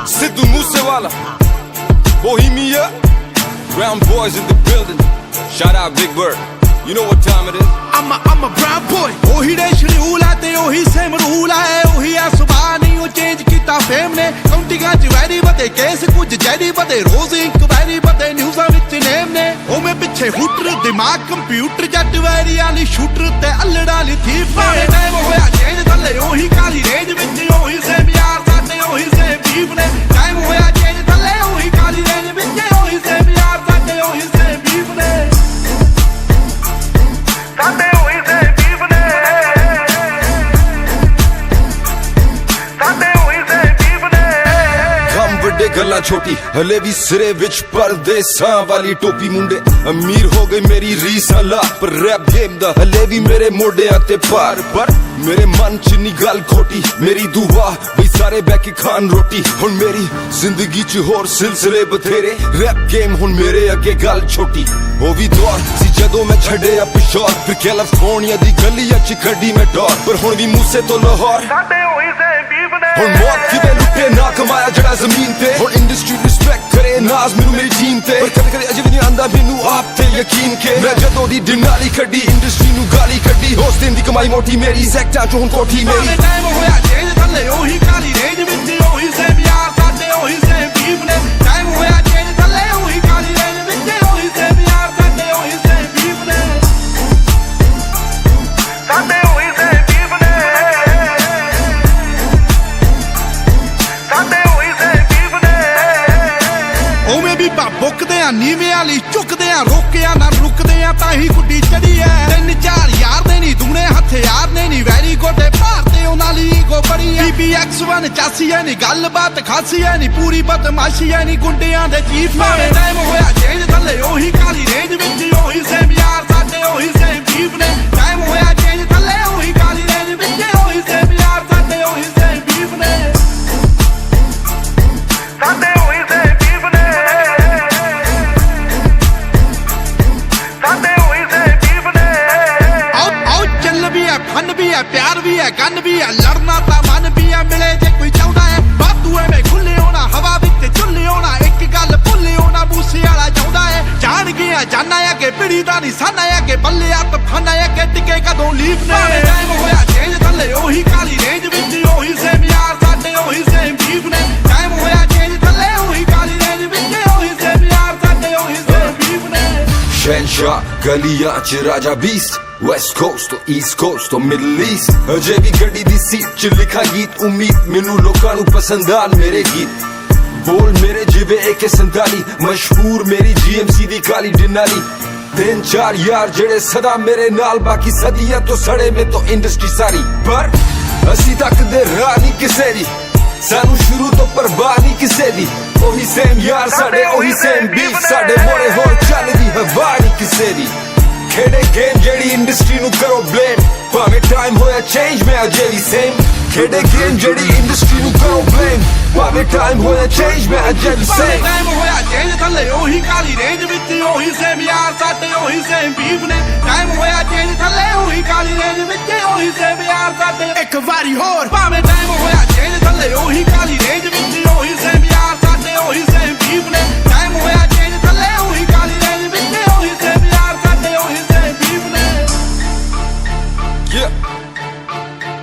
Sidhu Moosewala, Bohemia, Brown boys in the building. Shout out Big Bird. You know what time it is. I'm a brown boy. ओही दे schedule है ते ओही same rule है ओही है सुबह नहीं वो चेंज किता फेम ने काउंटिंगां च वैरी बदे केस कुछ जैरी बदे रोज इंक्वायरी बदे न्यूज़ां विच नेम ने ओ मैं पिछे हुटर दिमाग कंप्यूटर जट वैरी वाली शूटर ते अल्लड़ा ली थी पावे टाइम होया चेंज थल्ले ओही काली रेंज विच ओही सेम यार साडे ओही सेम बीफ ने टाइम होया चेंज थल्ले ओही काली रेंज विच ओही सेम यार साडे ओही सेम बीफ ने साडे ओही सेम बीफ ने साडे ओही सेम बीफ ने ਕੰਮ ਵੱਡੇ ਗੱਲਾਂ ਛੋਟੀ ਹਲੇ ਵੀ ਸਿਰੇ ਵਿੱਚ ਪਰਦੇਸਾਂ ਵਾਲੀ ਟੋਪੀ ਮੁੰਡੇ ਅਮੀਰ ਹੋ ਗਈ ਮੇਰੀ ਰੀਸਾਂ ਲਾ ਪਰ ਰੈਪ ਗੇਮ ਦਾ ਹਲੇ ਵੀ ਮੇਰੇ ਮੋਢਿਆਂ ਤੇ ਭਾਰ ਪਰ ਮੇਰੇ ਮਨ ਚ ਨੀ ਗੱਲ ਖੋਟੀ ਮੇਰੀ ਦੁਆ ਬਈ ਸਾਰੇ ਬਹਿ ਕੇ ਖਾਣ ਰੋਟੀ ਹੁਣ ਮੇਰੀ ਜ਼ਿੰਦਗੀ ਚ ਹੋਰ ਸਿਲਸਿਲੇ ਬਥੇਰੇ ਰੈਪ ਗੇਮ ਹੁਣ ਮੇਰੇ ਅੱਗੇ ਗੱਲ ਛੋਟੀ ਉਹ ਵੀ ਦੌਰ ਸੀ ਜਦੋਂ ਮੈਂ ਛੱਡਿਆ ਪਿਸ਼ੌਰ ਫਿਰ ਕੈਲੀਫੋਰਨੀਆ ਦੀ ਗਲੀਆਂ ਚ ਕੱਢੀ ਮੈਂ ਡੋਰ ਪਰ ਹੁਣ ਵੀ ਮੂਸੇ ਤੋਂ ਲਾਹੌਰ ਸਾਡੇ ਹੋਈ ਸੇ ਬੀਫ ਨੇ ਹੁਣ ਮੌਤ ਕਿਵੇਂ ਲੁੱਟੇ ਨਾ ਕਮਾਇਆ ਜਿਹੜਾ ਜ਼ਮੀਨ ਤੇ ਹੁਣ ਇੰਡਸਟਰੀ ਰਿਸਪੈਕਟ ਕਰੇ ਨਾਜ਼ ਮੈਨੂੰ ਮੇਰੀ ਟੀਮ ਤੇ ਪਰ ਕਦੇ ਕਦੇ ਅਜੇ ਵੀ ਨਹੀਂ ਆਂਦਾ ਮੈਨੂੰ ਆਪ ਤੇ ਯਕੀਨ ਕੇ ਮੈਂ ਜਦੋਂ ਦੀ ਡਿਨਾਲੀ ਕੱਢੀ ਇੰਡਸਟਰੀ ਨੂੰ ਗਾਲੀ ਕੱਢੀ ਹੋਸ ਦਿਨ ਦੀ ਕਮਾਈ ਮੋਟੀ ਮੇਰੀ ਸੈਕਟਾਂ ਚੋਂ ਹੁਣ ਕੋਠੀ ਮੇਰੀ ਟਾਈਮ ਹੋਇਆ ਚੇਂਜ ਥੱਲੇ ਉਹੀ ਕਾਲੀ ਰੇਂਜ ਵਿੱਚ ਉਹੀ ਸੇਮ ਯਾਰ ਸਾਡੇ ਉਹੀ ਸੇਮ ਬੀਫ ਨੇ ਟਾਈਮ ਹੋਇਆ ਚੇਂਜ ਥੱਲੇ ਉਹੀ ਕਾਲੀ ਰੇਂਜ ਵਿੱਚ ਉਹੀ ਸੇਮ ਯਾਰ ਸਾਡੇ ਉਹੀ ਸੇਮ ਬੀਫ ਨੇ ਸਾਡੇ ਉਹੀ ਸੇਮ ਬੀਫ ਨੇ ਸਾਡੇ ਉਹੀ ਸੇਮ ਬੀਫ ਨੇ ਉਵੇਂ ਵੀ ਬੁੱਕਦੇ ਆ ਨੀਵੇਂ ਵਾਲੀ ਝੁਕਦੇ ਆ ਰੋਕਿਆ ਨਾ ਰੁਕਦੇ ਆ ਤਾਂ ਹੀ ਗੁੱਡੀ ਚੜੀ ਐ 3-4 ਯਾਰ ਦੇ ਨਹੀਂ ਦੂਣੇ ਹਥਿਆਰ ਨੇ ਨਹੀਂ ਵੈਰੀ ਗੋਡੇ ਭਾਰਤੇ ਉਹਨਾਂ ਲਈ ਈਗੋ ਬੜੀ ਐ BBX1 ਚਾਸੀ ਐ ਨਹੀਂ ਗੱਲਬਾਤ ਖਾਸੀ ਐ ਨਹੀਂ ਪੂਰੀ ਬਦਮਾਸ਼ੀ ਐ ਨਹੀਂ ਗੁੰਡਿਆਂ ਦੇ ਚੀਫ ਨੇ ਟਾਈਮ ਹੋਇਆ ਚੇਂਜ ਥੱਲੇ ਉਹੀ ਕਾਲੀ ਰੇਂਜ ਵਿੱਚ ਉਹੀ ਸੇਮ ਯਾਰ ਸਾਡੇ ਉਹੀ ਸੇਮ ਬੀਫ ਨੇ ਟਾਈਮ ਹੋਇਆ ਚੇਂਜ ਥੱਲੇ ਉਹੀ ਕਾਲੀ ਰੇਂਜ ਵਿੱਚ ਉਹੀ ਸੇਮ ਯਾਰ ਸਾਡੇ ਉਹੀ ਸੇਮ ਬੀਫ ਨੇ ਸਾਡੇ ਉਹੀ ਸੇਮ ਬੀਫ ਨੇ ਸਾਡੇ ਉਹੀ ਸੇਮ ਬੀਫ ਨੇ ਆਓ ਚੱਲ ਵੀ ਐ ਫਨ ਵੀ ਐ ਪਿਆਰ ਵੀ ਐ ਗਨ ਵੀ ਐ ਲੜਨਾ ਤਾਂ ਮਨ ਵੀ ਐ ਮਿਲੇ ਜੇ ਕੋਈ ਚਾਹੁੰਦਾ ਐ ਬਾਤੂ ਐਵੇਂ ਖੁੱਲੇ ਹੋਣਾ ਹਵਾ ਵਿੱਚ ਝੁੱਲੇ ਹੋਣਾ ਇੱਕ ਗੱਲ ਭੁੱਲੇ ਹੋਣਾ ਬੂਸੇ ਵਾਲਾ ਚਾਹੁੰਦਾ ਐ ਜਾਣ ਗਿਆ ਜਾਨਾ ਆ ਕਿ ਪਿੜੀ ਦਾ ਨਿਸ਼ਾਨਾ ਆ ਕਿ ਬੱਲੇ ਆ ਤਫਾਨਾ ਆ ਕਿ ਟਿਕੇ ਕਦੋਂ ਲੀਫ ਨੇ ਟਾਈਮ ਹੋਇਆ ਚੇਂਜ ਥੱਲੇ ਉਹੀ ਕਾਲੀ ਰੇਂਜ ਵਿੱਚ ਉਹੀ ਸੇਮ ਯਾਰ ਸਾਡੇ ਉਹੀ ਸੇਮ ਬੀਫ ਨੇ ਟਾਈਮ ਹੋਇਆ ਚੇਂਜ ਥੱਲੇ ਉਹੀ ਕਾਲੀ ਰੇਂਜ ਵਿੱਚ ਉਹੀ ਸੇਮ ਯਾਰ ਸਾਡੇ ਉਹੀ ਸੇਮ ਬੀਫ ਨੇ ਸ਼ਹਿਨਸ਼ਾਹ ਗਲੀਆਂ ਚ ਰਾਜਾ ਬੀਸਟ ਵੈਸਟ ਕੋਸਟ ਤੋਂ ਈਸਟ ਕੋਸਟ ਤੋਂ ਮਿਡਲ ਈਸਟ ਅਜੇ ਵੀ ਗੱਡੀ ਦੀ ਸੀਟ ਚ ਲਿਖਾ ਗੀਤ ਉਮੀਦ ਮੈਨੂੰ ਲੋਕਾਂ ਨੂੰ ਪਸੰਦ ਆਣ ਮੇਰੇ ਗੀਤ ਬੋਲ ਮੇਰੇ ਜਿਵੇਂ AK-47 ਮਸ਼ਹੂਰ ਮੇਰੀ GMC ਦੀ ਕਾਲੀ ਡਿਨਾਲੀ 3-4 ਯਾਰ ਜਿਹੜੇ ਸਦਾ ਮੇਰੇ ਨਾਲ ਬਾਕੀ ਸਦੀਆਂ ਤੋਂ ਸੜੇ ਮੇ ਤੋਂ ਇੰਡਸਟਰੀ ਸਾਰੀ ਪਰ ਅਸੀਂ ਤੱਕਦੇ ਰਾਹ ਨਹੀਂ ਕਿਸੇ ਦੀ ਸਾਨੂੰ ਸ਼ੁਰੂ ਤੋਂ ਪਰਵਾਹ ਨਹੀਂ ਕਿਸੇ ਦੀ ਉਹੀ ਸੇਮ ਯਾਰ ਸਾਡੇ ਉਹੀ ਸੇਮ ਬੀਫ ਸਾਡੇ ਮੋੜੇ ਹੋਰ ਚੱਲਦੀ ਹਵਾ ਨਹੀਂ ਕਿਸੇ ਦੀ ਖੇਡੇ ਗੇਮ ਜਿਹੜੀ ਇੰਡਸਟਰੀ ਨੂੰ ਕਰੋ ਬਲੇਮ ਭਾਵੇਂ ਟਾਈਮ ਹੋਇਆ ਚੇਂਜ ਮੈਂ ਅਜੇ ਵੀ ਸੇਮ ਖੇਡੇ ਗੇਮ ਜਿਹੜੀ ਇੰਡਸਟਰੀ ਨੂੰ ਕਰੋ ਬਲੇਮ ਭਾਵੇਂ ਟਾਈਮ ਹੋਇਆ ਚੇਂਜ ਮੈਂ ਅਜੇ ਵੀ ਸੇਮ ਟਾਈਮ ਹੋਇਆ ਚੇਂਜ ਥੱਲੇ ਉਹੀ ਕਾਲੀ ਰੇਂਜ ਵਿੱਚ ਉਹੀ ਸੇਮ ਯਾਰ ਸਾਡੇ ਉਹੀ ਸੇਮ ਬੀਫ ਨੇ ਟਾਈਮ ਹੋਇਆ ਚੇਂਜ ਥੱਲੇ ਉਹੀ ਕਾਲੀ ਰੇਂਜ ਵਿੱਚ ਉਹੀ ਸੇਮ ਯਾਰ ਸਾਡੇ ਇੱਕ ਵਾਰੀ ਹੋਰ ਭਾਵੇਂ ਟਾਈਮ ਹੋਇਆ ਚੇਂਜ ਥੱਲੇ ਉਹੀ ਕਾਲੀ ਰੇਂਜ ਵਿੱਚ ਉਹੀ ਸੇਮ ਯਾਰ ਸਾਡੇ ਉਹੀ ਸੇਮ ਬੀਫ ਨੇ ਟਾਈਮ ਹੋਇਆ ਚੇਂਜ ਥੱਲੇ ਉਹੀ ਕਾਲੀ ਰੇਂਜ ਵਿੱਚ ਉਹੀ ਸੇਮ ਯਾਰ ਸਾਡੇ ਉਹੀ ਸੇਮ ਬੀਫ ਨੇ Yeah,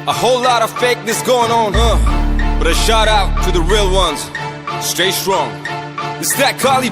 a whole lot of fakeness going on, but a shout out to the real ones. Stay strong. It's that Kali